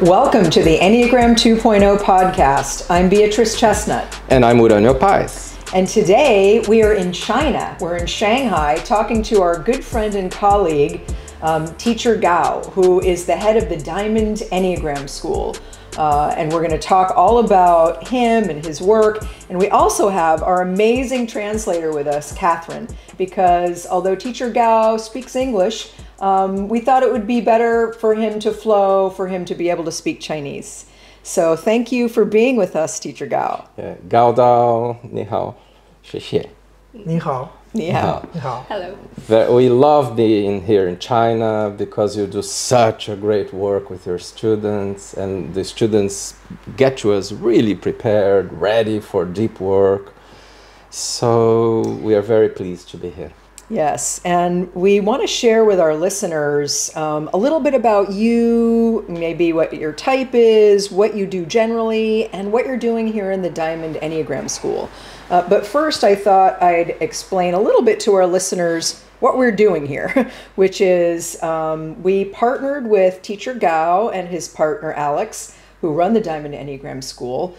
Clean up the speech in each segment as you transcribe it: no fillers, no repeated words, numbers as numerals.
Welcome to the Enneagram 2.0 podcast. I'm Beatrice Chesnut. And I'm Uranio Paes. And today we are in China. We're in Shanghai talking to our good friend and colleague, Teacher Gao, who is the head of the Diamond Enneagram School. And we're going to talk all about him and his work. And we also have our amazing translator with us, Catherine, because although Teacher Gao speaks English, we thought it would be better for him to flow, for him to be able to speak Chinese. So thank you for being with us, Teacher Gao. Gao Dao, ni hao, xie xie. Ni hao. Ni hao. Ni hao. Hello. We love being here in China because you do such a great work with your students, and the students get to us really prepared, ready for deep work. So we are very pleased to be here. Yes, and we want to share with our listeners a little bit about you, maybe what your type is, what you do generally, and what you're doing here in the Diamond Enneagram School. But first, I thought I'd explain a little bit to our listeners what we're doing here, which is we partnered with Teacher Gao and his partner Alex, who run the Diamond Enneagram School,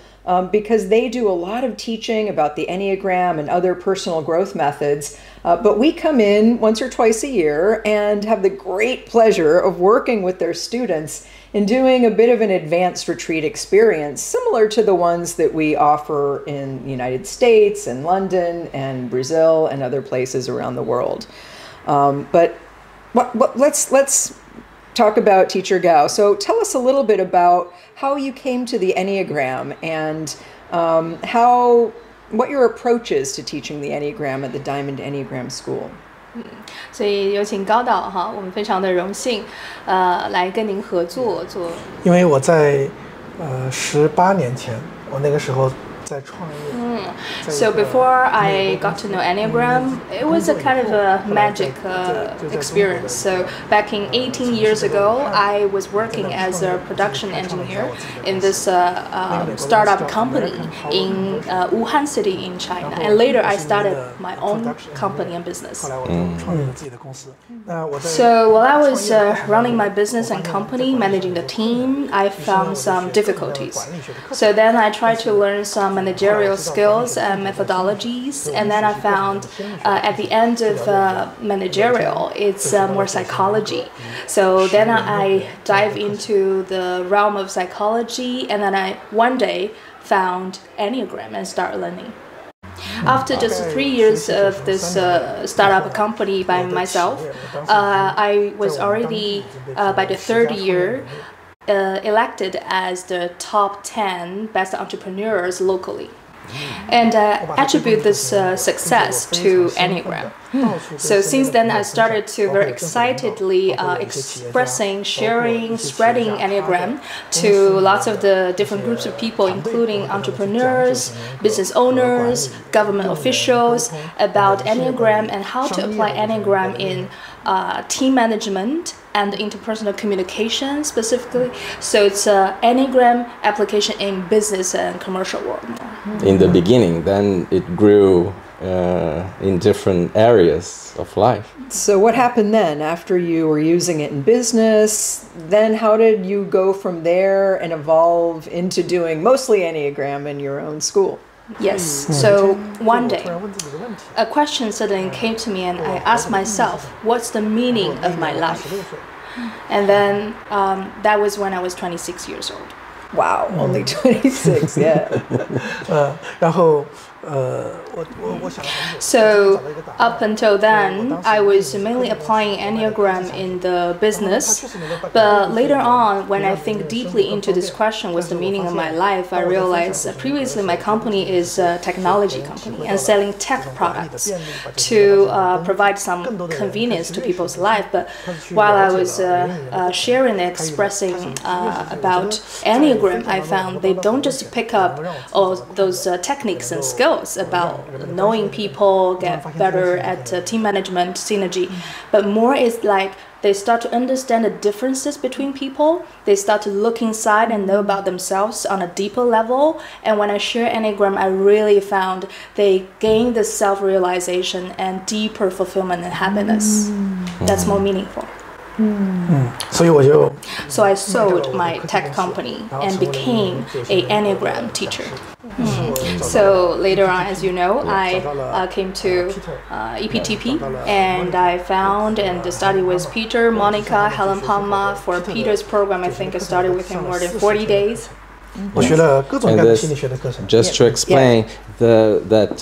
because they do a lot of teaching about the Enneagram and other personal growth methods. But we come in once or twice a year and have the great pleasure of working with their students in doing a bit of an advanced retreat experience, similar to the ones that we offer in the United States and London and Brazil and other places around the world. But let's talk about Teacher Gao. So tell us a little bit about how you came to the Enneagram and what your approach is to teaching the Enneagram at the Diamond Enneagram School. 所以有请高导哈，我们非常的荣幸，来跟您合作做。因为我在18年前，我那个时候在创业。So before I got to know Enneagram, it was a kind of a magic experience. So back in 18 years ago, I was working as a production engineer in this startup company in Wuhan city in China. And later I started my own company and business. So while I was running my business and company, managing the team, I found some difficulties. So then I tried to learn some managerial skills and methodologies, and then I found at the end of managerial, it's more psychology. So then I dive into the realm of psychology, and then I one day found Enneagram and start learning. After just 3 years of this startup company by myself, I was already by the third year elected as the top 10 best entrepreneurs locally. And attribute this success to Enneagram. So since then, I started to very excitedly expressing, sharing, spreading Enneagram to lots of the different groups of people, including entrepreneurs, business owners, government officials, about Enneagram and how to apply Enneagram in team management and interpersonal communication specifically. So it's an Enneagram application in business and commercial world. In the beginning, then it grew in different areas of life. So what happened then after you were using it in business? Then how did you go from there and evolve into doing mostly Enneagram in your own school? Yes, so one day, a question suddenly came to me and I asked myself, what's the meaning of my life? And then that was when I was 26 years old. Wow, only 26, yeah. So up until then, I was mainly applying Enneagram in the business. But later on, when I think deeply into this question, what's the meaning of my life, I realized previously my company is a technology company and selling tech products to provide some convenience to people's life. But while I was sharing and expressing about Enneagram, I found they don't just pick up all those techniques and skills about knowing people, get better at team management, synergy, but more is like they start to understand the differences between people. They start to look inside and know about themselves on a deeper level. And when I share Enneagram, I really found they gain the self-realization and deeper fulfillment and happiness. That's more meaningful. 所以我就 So I sold my tech company and became a Enneagram teacher. So later on, as you know, I came to Ep6 and I found and studied with Peter, Monica, Helen Palma. For Peter's program, I think I started with him more than 40 days. 我学了各种各样的心理学的课程。 Just to explain, that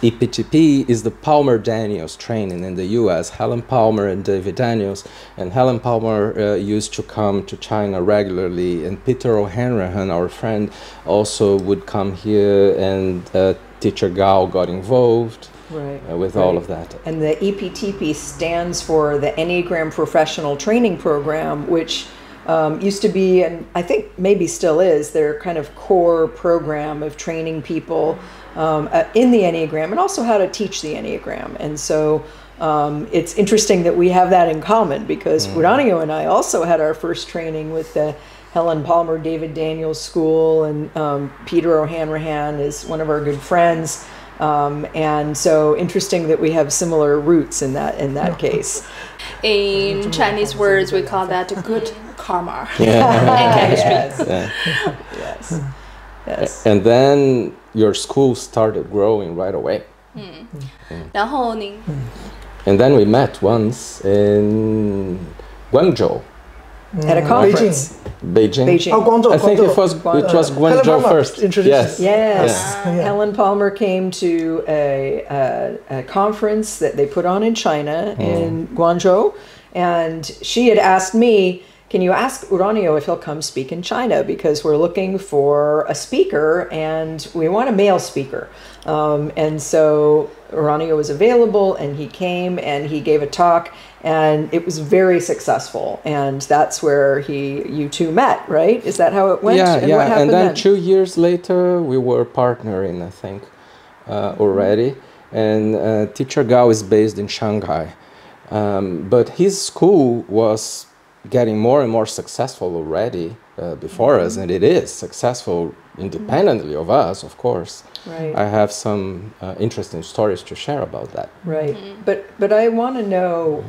Ep6 is the Palmer Daniels training in the U.S. Helen Palmer and David Daniels, and Helen Palmer used to come to China regularly, and Peter O'Hanrahan, our friend, also would come here, and Teacher Gao got involved. With all of that. And the Ep6 stands for the Enneagram Professional Training Program, which used to be, and I think maybe still is, their kind of core program of training people in the Enneagram and also how to teach the Enneagram. And so it's interesting that we have that in common because Uranio and I also had our first training with the Helen Palmer David Daniels School, and Peter O'Hanrahan is one of our good friends. And so interesting that we have similar roots in that case. In Chinese words, we call that good karma. Yes. Yes. Yes. And then your school started growing right away. 然后您 And then we met once in Guangzhou. At a conference. Beijing. Guangzhou. I think it was Guangzhou first. Yes. Yes. Helen Palmer came to a conference that they put on in China in Guangzhou, and she had asked me, can you ask Uranio if he'll come speak in China, because we're looking for a speaker and we want a male speaker. And so Uranio was available and he came and he gave a talk, and it was very successful, and that's where you two met, right? Is that how it went? Yeah, and yeah. What happened And then then? 2 years later, we were partnering, I think, already. And Teacher Gao is based in Shanghai, but his school was getting more and more successful already before us, and it is successful independently of us, of course. Right. I have some interesting stories to share about that. Right. But I want to know,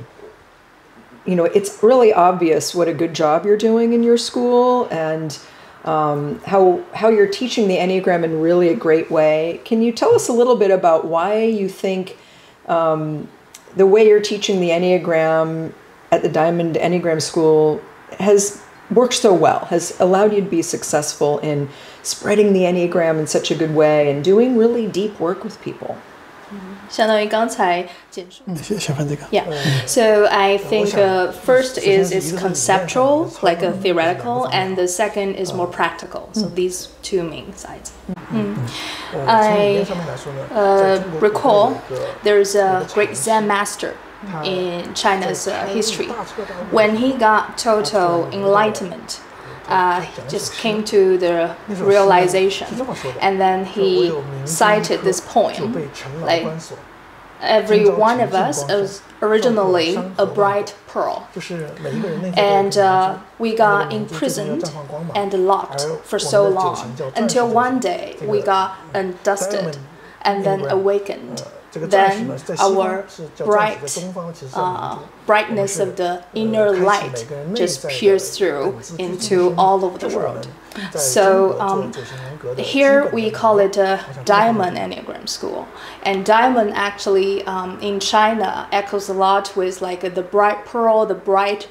it's really obvious what a good job you're doing in your school, and how you're teaching the Enneagram in really a great way. Can you tell us a little bit about why you think the way you're teaching the Enneagram at the Diamond Enneagram School has worked so well, has allowed you to be successful in spreading the Enneagram in such a good way and doing really deep work with people? 相当于刚才简述。先分这个。 Yeah. So I think first is conceptual, like a theoretical, and the second is more practical. So these two main sides. I recall there's a great Zen master in China's history. When he got total enlightenment, just came to the realization, and then he cited this poem, like every one of us is originally a bright pearl, and we got imprisoned and locked for so long until one day we got undusted and then awakened. Then our brightness of the inner light just pierced through into all over the world. So here we call it a Diamond Enneagram School, and diamond actually in China echoes a lot with like the bright pearl, the bright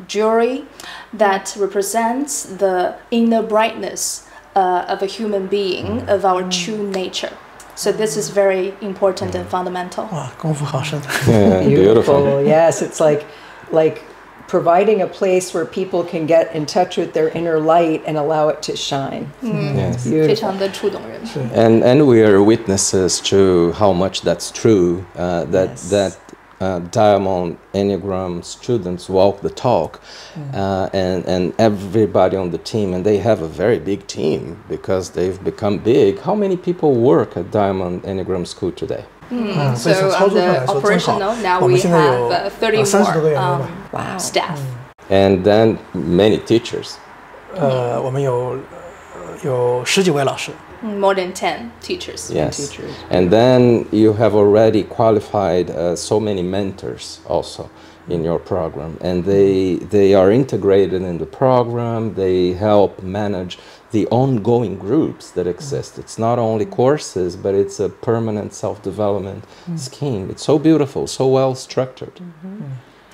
jewelry that represents the inner brightness of a human being, of our true nature. So this is very important and fundamental. 哇，功夫好深。 Yeah, beautiful. Yes, it's like providing a place where people can get in touch with their inner light and allow it to shine. Yes. 非常的触动人。 And we are witnesses to how much that's true. That Diamond Enneagram students walk the talk, and everybody on the team, and they have a very big team because they've become big. How many people work at Diamond Enneagram School today? So on the operational, now we have 30 more staff. And then many teachers. 我们有10几位老师。 More than 10 teachers. Yes. And then you have already qualified so many mentors also. in your program, and they are integrated in the program. They help manage the ongoing groups that exist. It's not only courses, but it's a permanent self-development scheme. It's so beautiful, so well structured.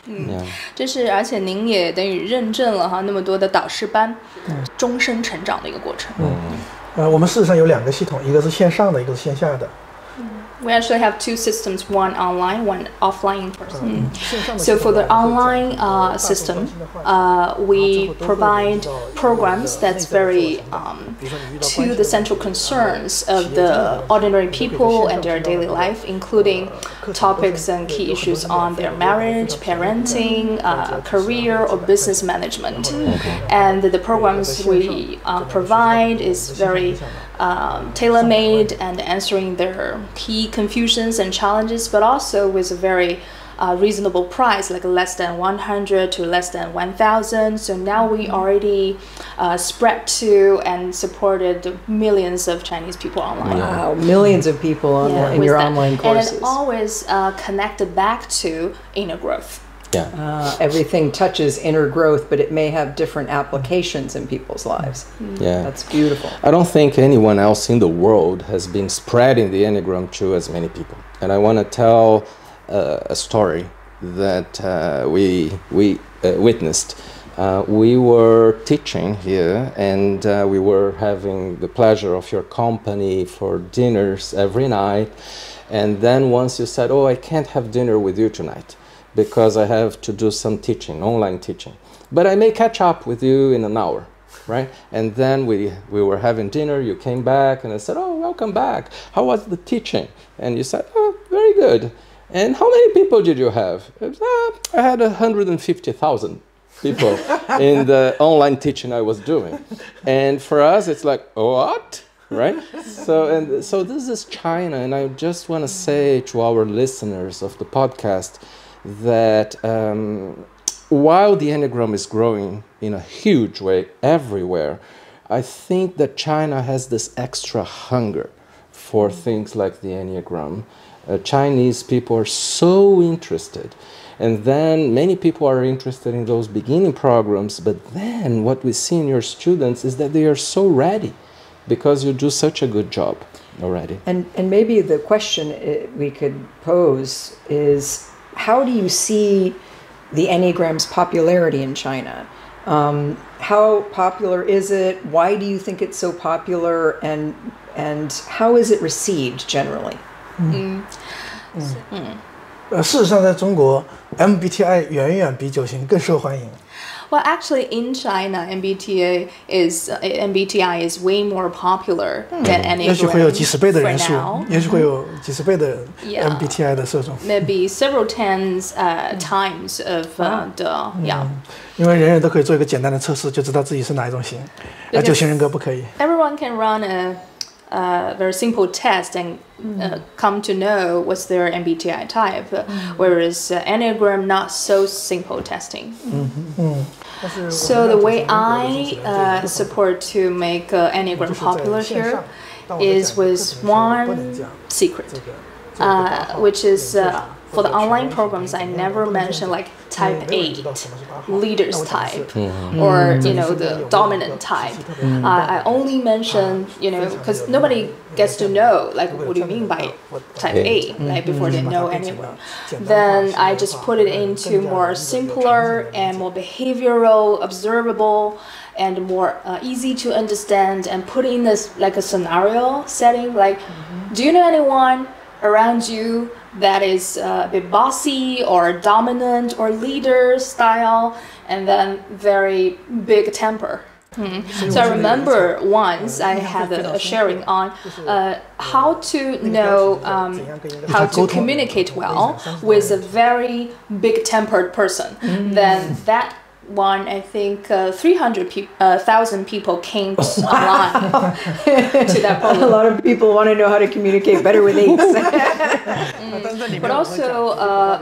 Yeah. 这是而且您也等于认证了哈那么多的导师班，终身成长的一个过程。我们事实上有2个系统，一个是线上的，一个是线下的。We actually have 2 systems, one online, one offline in person. So for the online system, we provide programs that's very to the central concerns of the ordinary people and their daily life, including topics and key issues on their marriage, parenting, career, or business management. And the programs we provide is very tailor-made and answering their key confusions and challenges, but also with a very reasonable price, like less than 100 to less than 1,000. So now we already spread to and supported millions of Chinese people online. Wow, millions of people in your online courses. And it always connected back to inner growth. Yeah. Everything touches inner growth, but it may have different applications in people's lives. Yeah. That's beautiful. I don't think anyone else in the world has been spreading the Enneagram to as many people. And I want to tell a story that we witnessed. We were teaching here, and we were having the pleasure of your company for dinners every night. And then once you said, "Oh, I can't have dinner with you tonight, because I have to do some teaching, online teaching. But I may catch up with you in an hour," right? And then we were having dinner, you came back, and I said, "Oh, welcome back. How was the teaching?" And you said, "Oh, very good. And how many people did you have?" I had 150,000 people in the online teaching I was doing. And for us, it's like, what? Right? So this is China, and I just want to say to our listeners of the podcast that while the Enneagram is growing in a huge way everywhere, I think that China has this extra hunger for things like the Enneagram. Chinese people are so interested. And then many people are interested in those beginning programs, but then what we see in your students is that they are so ready because you do such a good job already. And maybe the question we could pose is, how do you see the Enneagram's popularity in China? How popular is it? Why do you think it's so popular? And how is it received generally? 事实上，在中国 ，MBTI 远远比9型更受欢迎。Well, actually, in China, MBTI is way more popular than Enneagram. 也许会有几十倍的人 for 数 now. 也许会有几十倍的 Yeah. MBTI 的受众。 Maybe several tens times of the 因为人人都可以做一个简单的测试，就知道自己是哪一种型。而9型人格不可以。 Everyone can run a very simple test and come to know what's their MBTI type, whereas Enneagram not so simple testing. So the way I support to make Enneagram popular here is with one secret, which is for the online programs, I never mention like type 8, leaders type, or the dominant type. I only mention because nobody gets to know like what do you mean by type 8 like before they know Enneagram. Then I just put it into more simpler and more behavioral, observable, and more easy to understand, and put in this like a scenario setting. Like, do you know anyone around you that is a bit bossy or dominant or leader style, and then very big temper? So I remember once I had a sharing on how to know how to communicate well with a very big tempered person. Then that one, I think 300,000 people came online to that A program. lot of people want to know how to communicate better with apes. But also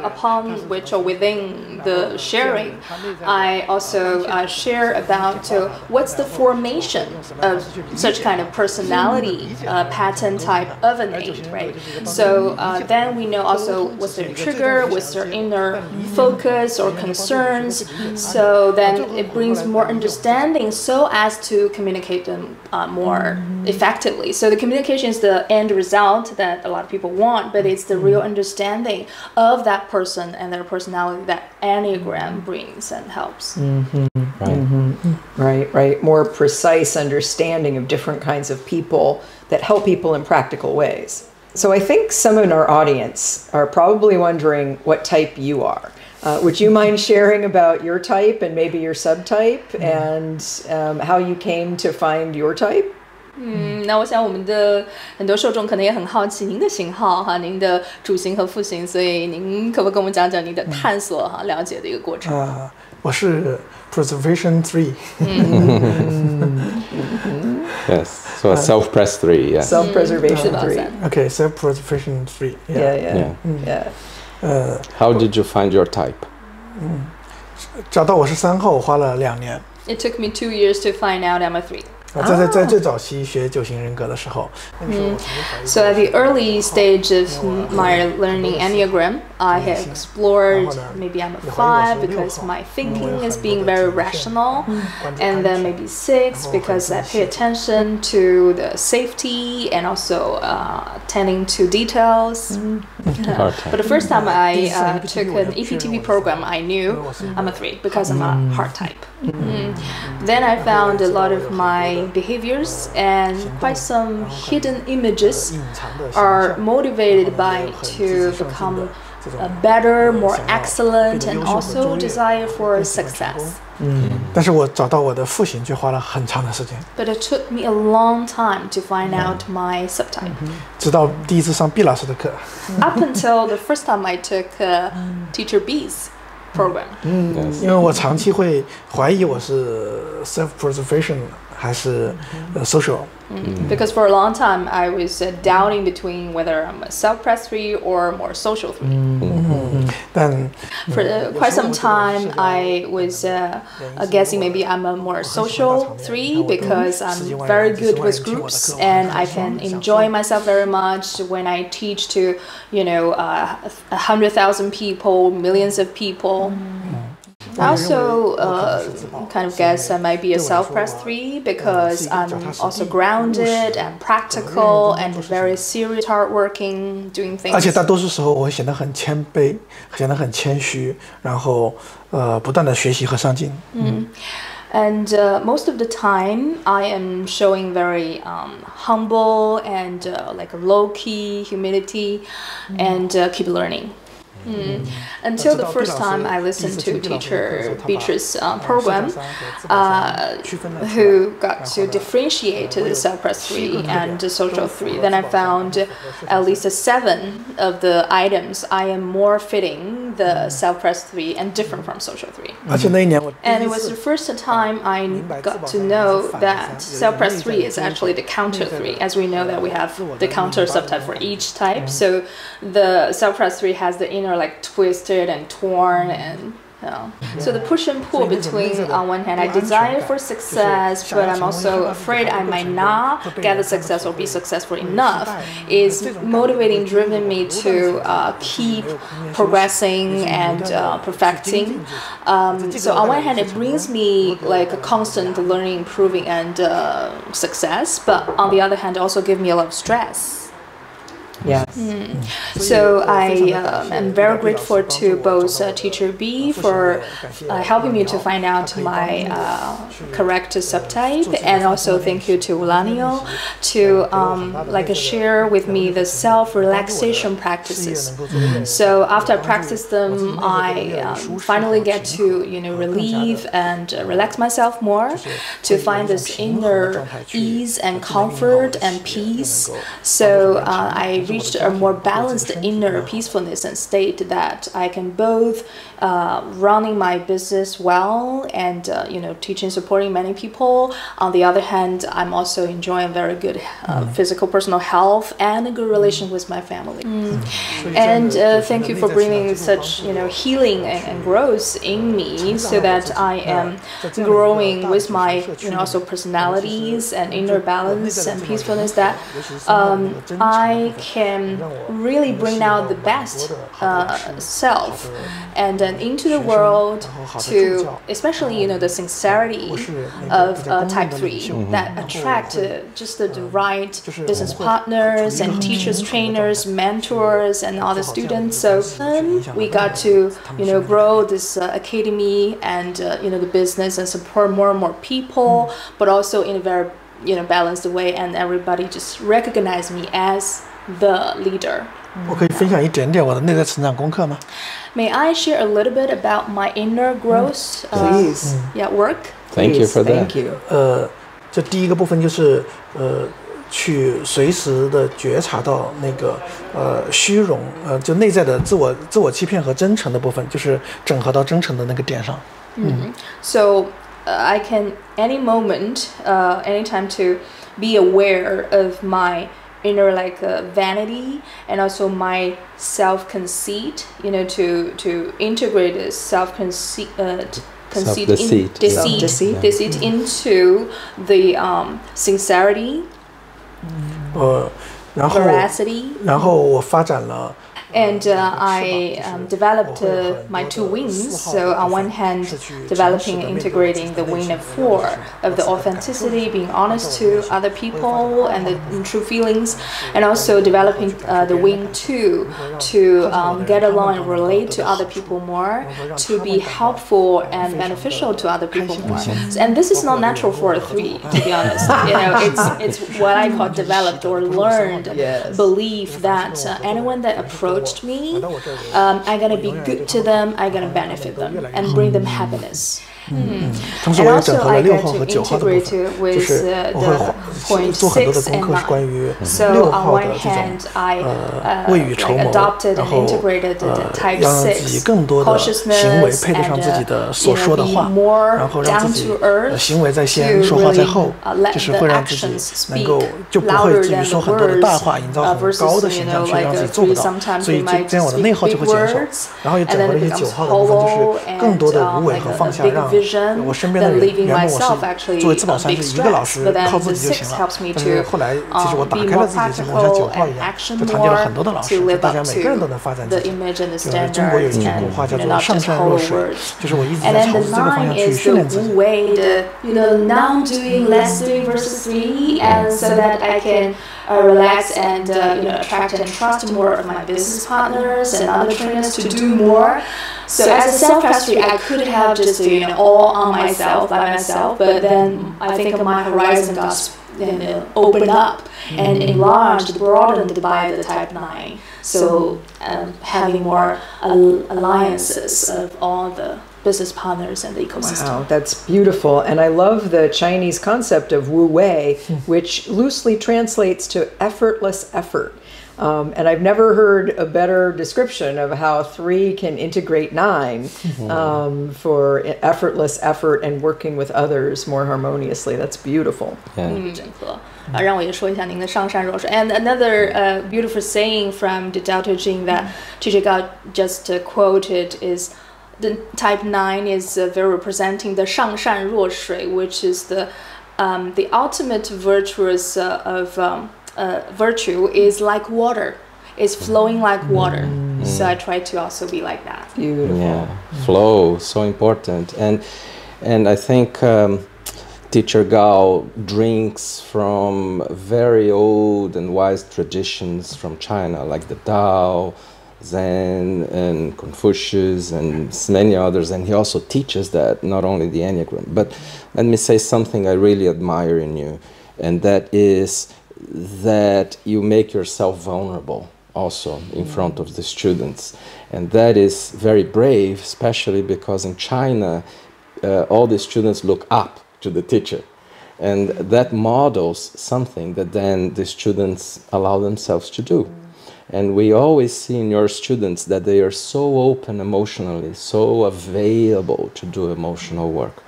upon which or within the sharing, I also share about what's the formation of such kind of personality pattern type of an 8, right? So then we know also what's their trigger, what's their inner focus or concerns. So then it brings more understanding so as to communicate them more effectively. So the communication is the end result that a lot of people want, but it's the real understanding of that person and their personality that Enneagram brings and helps. Right. More precise understanding of different kinds of people that help people in practical ways. So I think some in our audience are probably wondering what type you are. Would you mind sharing about your type and maybe your subtype and how you came to find your type? 那我想我们的很多受众可能也很好奇您的型号哈，您的主型和副型，所以您可不可以跟我们讲讲您的探索哈、了解的一个过程？我是 Preservation 3。Yes, so a self-press 3, yeah. Self-preservation 3. Okay, self-preservation 3. Yeah. How did you find your type? 找到我是3号，我花了2年。 It took me 2 years to find out I'm a 3. 在最早期学9型人格的时候， So at the early stage of my learning Enneagram, I had explored maybe I'm a 5 because my thinking is being very rational, and then maybe 6 because I pay attention to the safety and also tending to details. But the first time I took an EPTV program, I knew I'm a 3 because I'm a heart type. Then I found a lot of my behaviors and quite some hidden images are motivated by to become better, more excellent, and also desire for success. 但是我找到我的副型却花了很长的时间。 But it took me a long time to find out my subtype. 直到第一次上毕老师的课。 Up until the first time I took Teacher B's program. 因为我长期会怀疑我是 self-preservation 还是social。 Because for a long time I was doubting between whether I'm a self-press 3 or more social 3. 但 For quite some time I was guessing maybe I'm a more social 3 because I'm very good with groups and I can enjoy myself very much when I teach to 100,000 people, millions of people. I also kind of guess I might be a self-press 3 because I'm also grounded and practical and very serious, hardworking, doing things. 而且大多数时候我会显得很谦卑，显得很谦虚，然后不断的学习和上进。And most of the time, I am showing very humble and like a low-key humility and keep learning. Until the first time I listened to Teacher Beatrice's program, who got to differentiate the self-press 3 and the social 3, then I found at least 7 of the items I am more fitting the self-press 3 and different from social 3. 而且那一年我 And it was the first time I got to know that self-press 3 is actually the counter 3, as we know that we have the counter subtype for each type. So the self-press 3 has the inner like twisted and torn and so the push and pull between on one hand I desire for success but I'm also afraid I might not get the success or be successful enough is motivating, driven me to keep progressing and perfecting. So on one hand it brings me like a constant learning, improving and success, but on the other hand also give me a lot of stress. Yes. So I am very grateful to both Teacher B for helping me to find out my correct subtype, and also thank you to Uranio to like share with me the self-relaxation practices. So after I practice them, I finally get to relieve and relax myself more, to find this inner ease and comfort and peace. So I reached a more balanced inner peacefulness and state that I can both running my business well and teaching, supporting many people. On the other hand, I'm also enjoying very good physical, personal health and a good relation with my family. And thank you for bringing such healing and growth in me, so that I am growing with my also personalities and inner balance and peacefulness, that I can really bring out the best self and then into the world, to especially the sincerity of type 3 that attract just the right business partners and teachers, trainers, mentors, and all the students. So then we got to grow this academy and the business and support more and more people, but also in a very balanced way, and everybody just recognize me as the leader. 我可以分享一点点我的内在成长功课吗？ May I share a little bit about my inner growth? Please. Work. Thank you for that. Thank you. 这第一个部分就是去随时的觉察到那个虚荣，就内在的自我欺骗和真诚的部分，就是整合到真诚的那个点上。So I can any moment, anytime to be aware of my inner vanity and also my self-conceit, to integrate this self-conceit, deceit into the sincerity, 然后 veracity. 然后我发展了。 And I developed my two wings. So on one hand, developing and integrating the wing of 4 of the authenticity, being honest to other people and the true feelings, and also developing the wing 2 to get along and relate to other people more, to be helpful and beneficial to other people more. And this is not natural for a 3, to be honest. It's what I call developed or learned belief that anyone that approaches me, I'm gonna be good to them, I'm gonna benefit them and bring them happiness. 同时我也整合了6号和9号的部分，就是我会做很多的功课是关于6号的这种未雨绸缪，然后让自己更多的行为配得上自己的所说的话，然后让自己行为在先，说话在后，就是会让自己能够就不会至于说很多的大话，营造很高的形象去让自己做不到，所以这样我的内耗就会减少，然后也整合了一些9号的部分，就是更多的无为和放下，让我身边的人，原本我是作为自保算是一个老师，靠自己就行了。但是后来，其实我打开了自己，就像9号一样，就团结了很多的老师，大家每个人都能发展自己。中国有一句古话叫做“上善若水”，就是我一直在朝着这个方向去训练自己。Now doing, less doing versus 3, and so that I can relax and attract and trust more of my business partners and other trainers to do more. So as a self-mastery, I could have just all on myself, by myself, but then I think my horizon got opened up and enlarged, broadened by the type 9. So having more alliances of all the business partners and the ecosystem. Wow, that's beautiful. And I love the Chinese concept of Wu Wei, which loosely translates to effortless effort. And I've never heard a better description of how 3 can integrate 9 for effortless effort and working with others more harmoniously. That's beautiful. Yeah. 让我也说一下您的上善若水。And another beautiful saying from the Tao Te Ching that Teacher Gao just quoted is, the type 9 is very representing the 上善若水, which is the ultimate virtuous of virtue is like water. It's flowing like water. So I try to also be like that. Beautiful. Yeah, flow, so important. And I think Teacher Gao drinks from very old and wise traditions from China, like the Tao, Zen, and Confucius, and many others. And he also teaches that, not only the Enneagram. But let me say something I really admire in you, and that is that you make yourself vulnerable also in front of the students. And that is very brave, especially because in China, all the students look up to the teacher. And that models something that then the students allow themselves to do. And we always see in your students that they are so open emotionally, so available to do emotional work.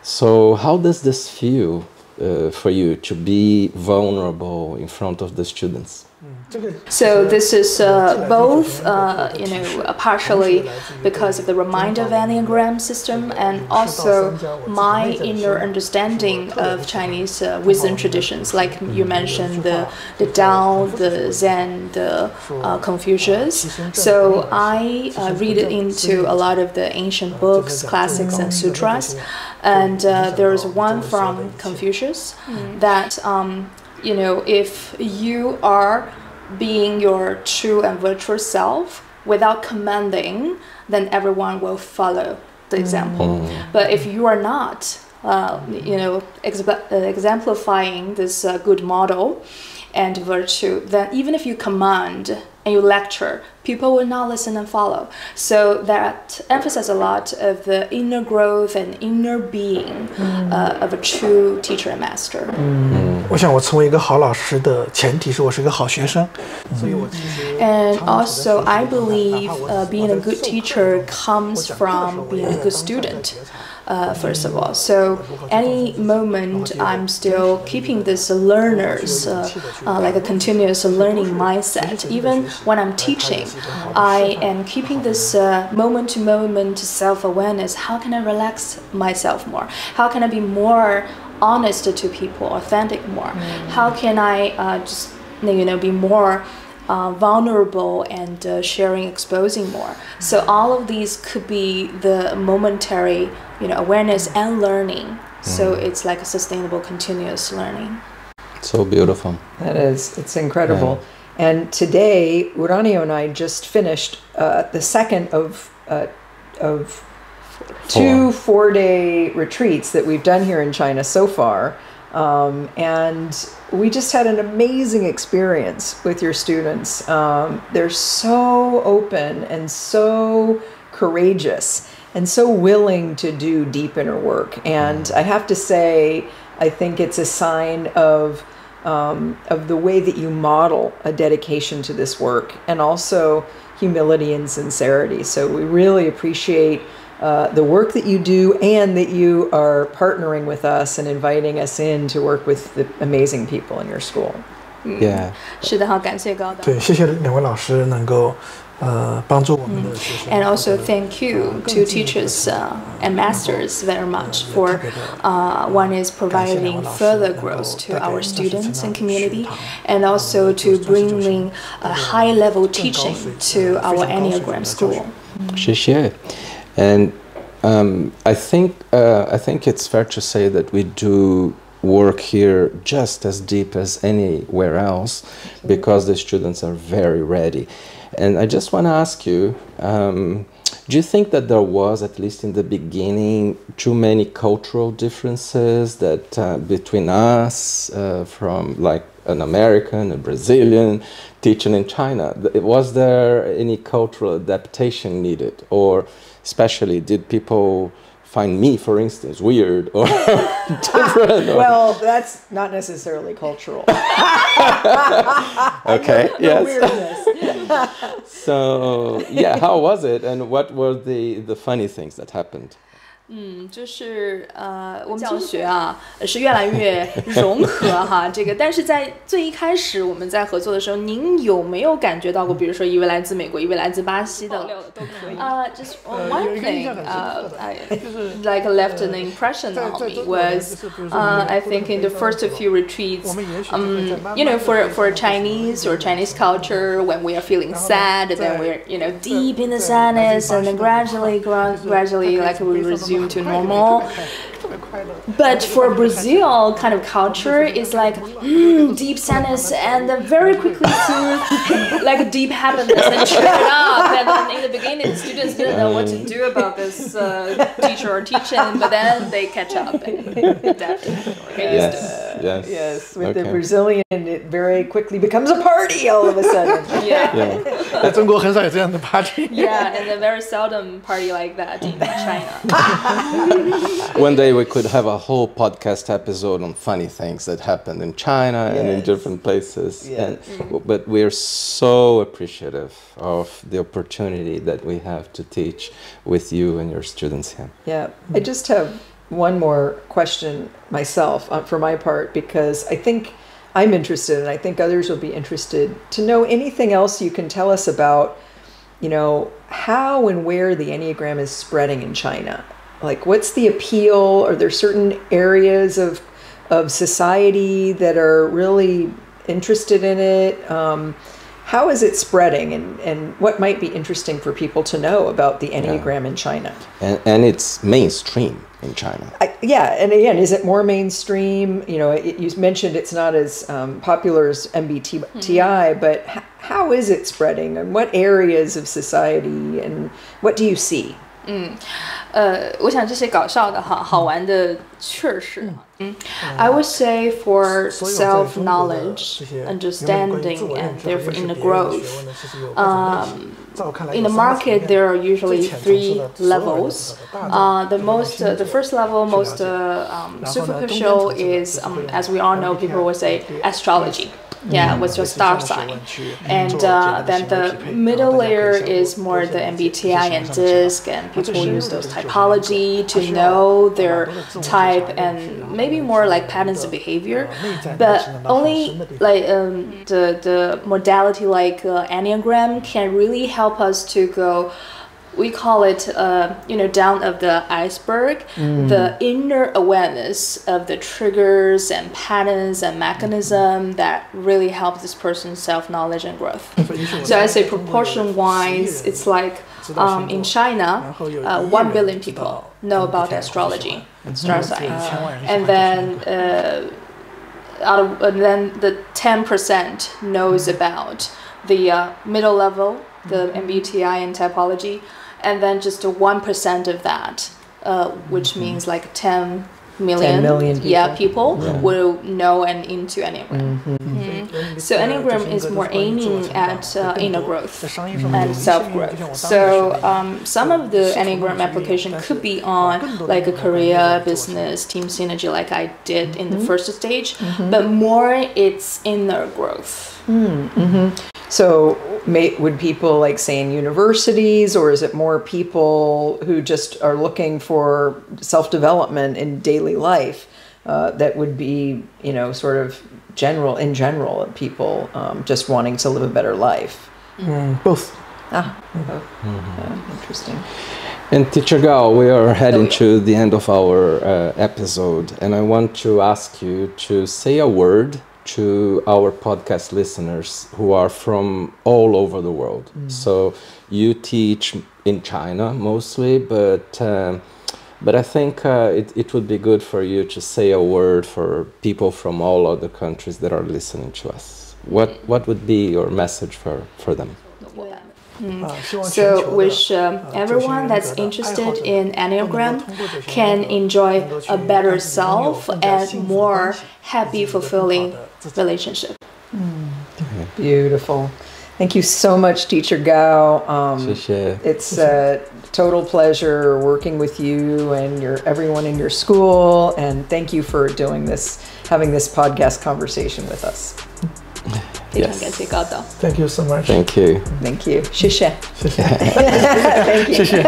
So how does this feel for you to be vulnerable in front of the students? So this is both, partially because of the reminder of Enneagram system and also my inner understanding of Chinese wisdom traditions. Like you mentioned, the Tao, the Zen, the Confucius. So I read into a lot of the ancient books, classics, and sutras. And there is one from Confucius that, if you are being your true and virtuous self without commanding, then everyone will follow the example. But if you are not, exemplifying this good model and virtue, then even if you command and you lecture, people will not listen and follow. So that emphasizes a lot of the inner growth and inner being of a true teacher and master. 我想我成为一个好老师的前提是我是一个好学生，所以我其实 And also, I believe being a good teacher comes from being a good student. First of all, so any moment I'm still keeping this learners like a continuous learning mindset. Even when I'm teaching, I am keeping this moment-to-moment self-awareness. How can I relax myself more? How can I be more honest to people, authentic more? How can I just be more vulnerable and sharing, exposing more? So all of these could be the momentary, awareness and learning. So it's like a sustainable, continuous learning. So beautiful. That is, it's incredible. Yeah. And today, Uranio and I just finished the second of 2 4-day retreats that we've done here in China so far. And we just had an amazing experience with your students. They're so open and so courageous and so willing to do deep inner work. And I have to say, I think it's a sign of the way that you model a dedication to this work and also humility and sincerity. So we really appreciate the work that you do and that you are partnering with us and inviting us in to work with the amazing people in your school. Yeah. 是的，好，感谢高导。对，谢谢两位老师能够帮助我们的学生。And also thank you to teachers and masters very much for one is providing further growth to our students and community, and also to bringing a high-level teaching to our Enneagram School. 谢谢。And I think it's fair to say that we do work here just as deep as anywhere else because the students are very ready. And I just want to ask you, do you think that there was, at least in the beginning, too many cultural differences that between us, from like an American, a Brazilian, teaching in China? Was there any cultural adaptation needed? Or especially, did people find me, for instance, weird or different? Or... Well, that's not necessarily cultural. Okay, yes. Weirdness. So, yeah, how was it? And what were the funny things that happened? 就是我们教学啊是越来越融合哈，这个但是在最一开始我们在合作的时候，您有没有感觉到过，比如说一位来自美国，一位来自巴西的，都可以。Just one thing, like left an impression on me was, I think in the first few retreats, for Chinese or Chinese culture, when we are feeling sad, then we're deep in the sadness, and then gradually, like we resume to normal. But for Brazil kind of culture is like deep sadness and then very quickly to like deep happiness and cheer it up. And then in the beginning, the students didn't know what to do about this teacher or teaching, but then they catch up and definitely get used to it. Yes. With the Brazilian, it very quickly becomes a party all of a sudden.在中国很少有这样的 party. Yeah, and a very seldom party like that in China. One day we could have a whole podcast episode on funny things that happened in China and in different places. But we're so appreciative of the opportunity that we have to teach with you and your students here. Yeah, I just have one more question myself for my part, because I think I'm interested, and I think others will be interested to know anything else you can tell us about, how and where the Enneagram is spreading in China. Like, what's the appeal? Are there certain areas of society that are really interested in it? How is it spreading, and what might be interesting for people to know about the Enneagram in China? And it's mainstream in China. And again, is it more mainstream? You mentioned it's not as popular as MBTI, but how is it spreading, and what areas of society, and what do you see? 我想这些搞笑的好玩的趣事。I would say for self-knowledge, understanding, and therefore inner growth. In the market, there are usually 3 levels. The first level, most superficial is, as we all know, people would say astrology. Yeah, what's your star sign? And then the middle layer is more the MBTI and DISC, and people use those typology to know their type and maybe more like patterns of behavior. But only like the modality like Enneagram can really help us to go. We call it, down of the iceberg, the inner awareness of the triggers and patterns and mechanism that really help this person's self-knowledge and growth. So I say proportion-wise, it's like in China, 1 billion people know about astrology, star sign, and then then the 10% knows about the middle level, the MBTI and typology. And then just 1% of that, which means like 10 million people will know and into Enneagram. So Enneagram is more aiming at inner growth and self-growth. So some of the Enneagram application could be on like a career, business, team synergy, like I did in the first stage, but more it's inner growth. So would people like say in universities, or is it more people who just are looking for self-development in daily life that would be, sort of in general, people just wanting to live a better life? Both. Both. Interesting. And Teacher Gao, we are heading to the end of our episode, and I want to ask you to say a word to our podcast listeners who are from all over the world. So you teach in China mostly, but I think it would be good for you to say a word for people from all other countries that are listening to us. What would be your message for them? So wish everyone that's interested in Enneagram can enjoy a better self and more happy, fulfilling relationship. Beautiful. Thank you so much, Teacher Gao. It's a total pleasure working with you and everyone in your school, and thank you for doing this, having this podcast conversation with us. Yes. Thank you so much. Thank you. Thank you. 谢谢. Thank you. 谢谢.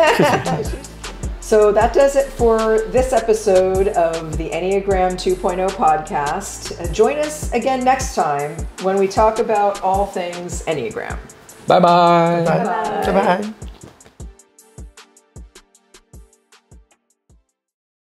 So that does it for this episode of the Enneagram 2.0 podcast. Join us again next time when we talk about all things Enneagram. Bye-bye. Bye-bye. Bye-bye.